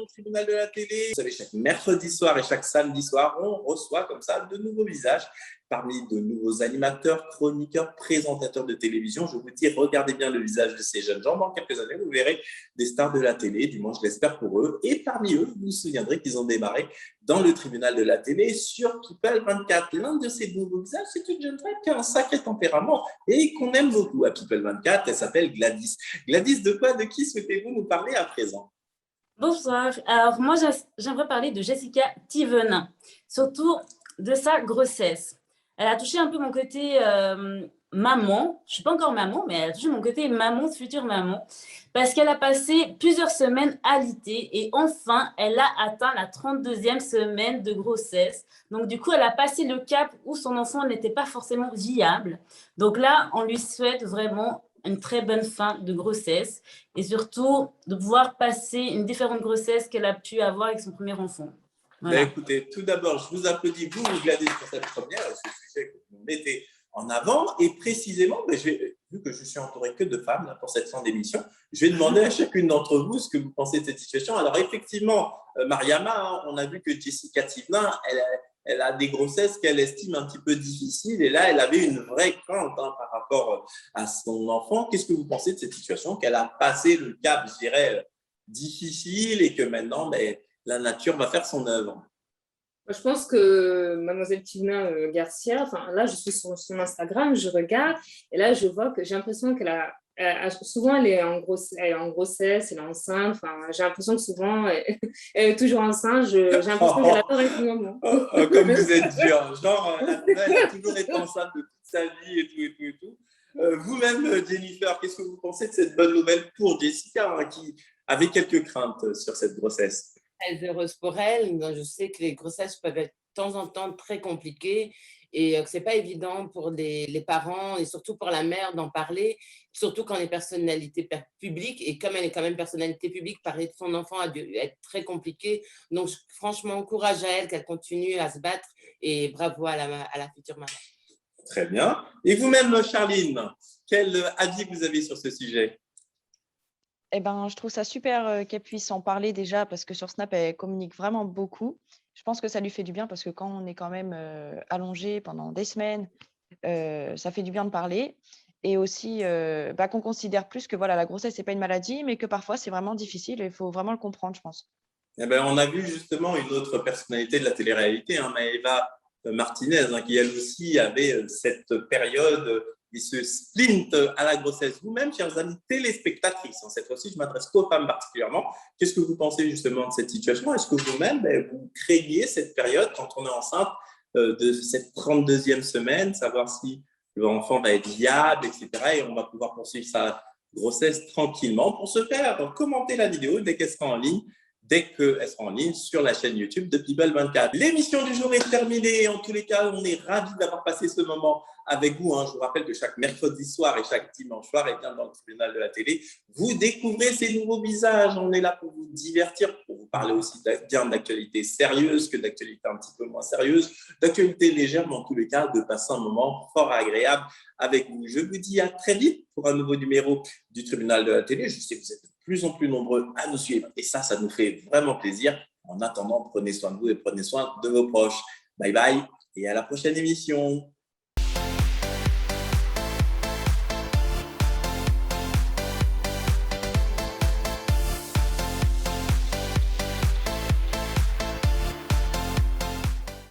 au tribunal de la télé. Vous savez, chaque mercredi soir et chaque samedi soir, on reçoit comme ça de nouveaux visages parmi de nouveaux animateurs, chroniqueurs, présentateurs de télévision. Je vous dis, regardez bien le visage de ces jeunes gens. Dans quelques années, vous verrez des stars de la télé, du moins je l'espère pour eux. Et parmi eux, vous vous souviendrez qu'ils ont démarré dans le tribunal de la télé sur People 24. L'un de ces nouveaux visages, c'est une jeune femme qui a un sacré tempérament et qu'on aime beaucoup à People 24. Elle s'appelle Gladys. Gladys, de qui souhaitez-vous nous parler à présent? Bonsoir. Alors, moi, j'aimerais parler de Jessica Thivenin, surtout de sa grossesse. Elle a touché un peu mon côté maman. Je ne suis pas encore maman, mais elle a touché mon côté maman, future maman, parce qu'elle a passé plusieurs semaines alitée et enfin, elle a atteint la 32e semaine de grossesse. Donc, du coup, elle a passé le cap où son enfant n'était pas forcément viable. Donc là, on lui souhaite vraiment une très bonne fin de grossesse et surtout de pouvoir passer une différente grossesse qu'elle a pu avoir avec son premier enfant. Voilà. Ben écoutez, tout d'abord, je vous applaudis, vous, Gladys, pour cette première, ce sujet que vous mettez en avant. Et précisément, vu que je suis entouré que de femmes là, pour cette fin d'émission, je vais demander à chacune d'entre vous ce que vous pensez de cette situation. Alors, effectivement, Mariama, hein, on a vu que Jessica Thivenin, elle a des grossesses qu'elle estime un petit peu difficiles. Et là, elle avait une vraie crainte hein, par rapport à son enfant. Qu'est-ce que vous pensez de cette situation, qu'elle a passé le cap, je dirais, difficile et que maintenant, la nature va faire son œuvre? Je pense que Mademoiselle Thivenin Garcia, enfin là, je suis sur son Instagram, je regarde, et là, je vois que j'ai l'impression qu'elle souvent, elle est en grossesse, elle est enceinte. Enfin, j'ai l'impression que souvent, elle est toujours enceinte. J'ai l'impression qu'elle attend avec une maman. Comme vous êtes dur. Genre, elle a toujours été enceinte de toute sa vie et tout, et tout, et tout. Vous-même, Jennifer, qu'est-ce que vous pensez de cette bonne nouvelle pour Jessica, hein, qui avait quelques craintes sur cette grossesse? Très heureuse pour elle. Je sais que les grossesses peuvent être de temps en temps très compliquées et que ce n'est pas évident pour les parents et surtout pour la mère d'en parler, surtout quand on est personnalité publique. Et comme elle est quand même personnalité publique, parler de son enfant a dû être très compliqué. Donc, franchement, courage à elle, qu'elle continue à se battre et bravo à la future maman. Très bien. Et vous-même, Charline, quel avis vous avez sur ce sujet? Eh ben, je trouve ça super qu'elle puisse en parler déjà parce que sur Snap, elle communique vraiment beaucoup. Je pense que ça lui fait du bien parce que quand on est quand même allongé pendant des semaines, ça fait du bien de parler. Et aussi qu'on considère plus que voilà, la grossesse, ce n'est pas une maladie, mais que parfois, c'est vraiment difficile et il faut vraiment le comprendre, je pense. Eh ben, on a vu justement une autre personnalité de la télé-réalité, hein, Maëva Martinez, hein, qui elle aussi avait cette période et ce splint à la grossesse. Vous-même, chers amis téléspectatrices, hein, cette fois-ci, je m'adresse qu'aux femmes particulièrement. Qu'est-ce que vous pensez justement de cette situation? Est-ce que vous-même, vous craignez cette période quand on est enceinte de cette 32e semaine, savoir si l'enfant va être viable, etc. Et on va pouvoir poursuivre sa grossesse tranquillement. Pour ce faire, commentez la vidéo dès qu'elle sera en ligne. Dès qu'elle sera en ligne sur la chaîne YouTube de People 24. L'émission du jour est terminée. En tous les cas, on est ravis d'avoir passé ce moment avec vous. Hein. Je vous rappelle que chaque mercredi soir et chaque dimanche soir, et bien dans le tribunal de la télé, vous découvrez ces nouveaux visages. On est là pour vous divertir, pour vous parler aussi bien d'actualités sérieuses que d'actualités un petit peu moins sérieuses, d'actualités légères, mais en tous les cas, de passer un moment fort agréable avec vous. Je vous dis à très vite pour un nouveau numéro du tribunal de la télé. Je sais que vous êtes de plus en plus nombreux à nous suivre et ça nous fait vraiment plaisir. En attendant, prenez soin de vous et prenez soin de vos proches. Bye bye et à la prochaine émission.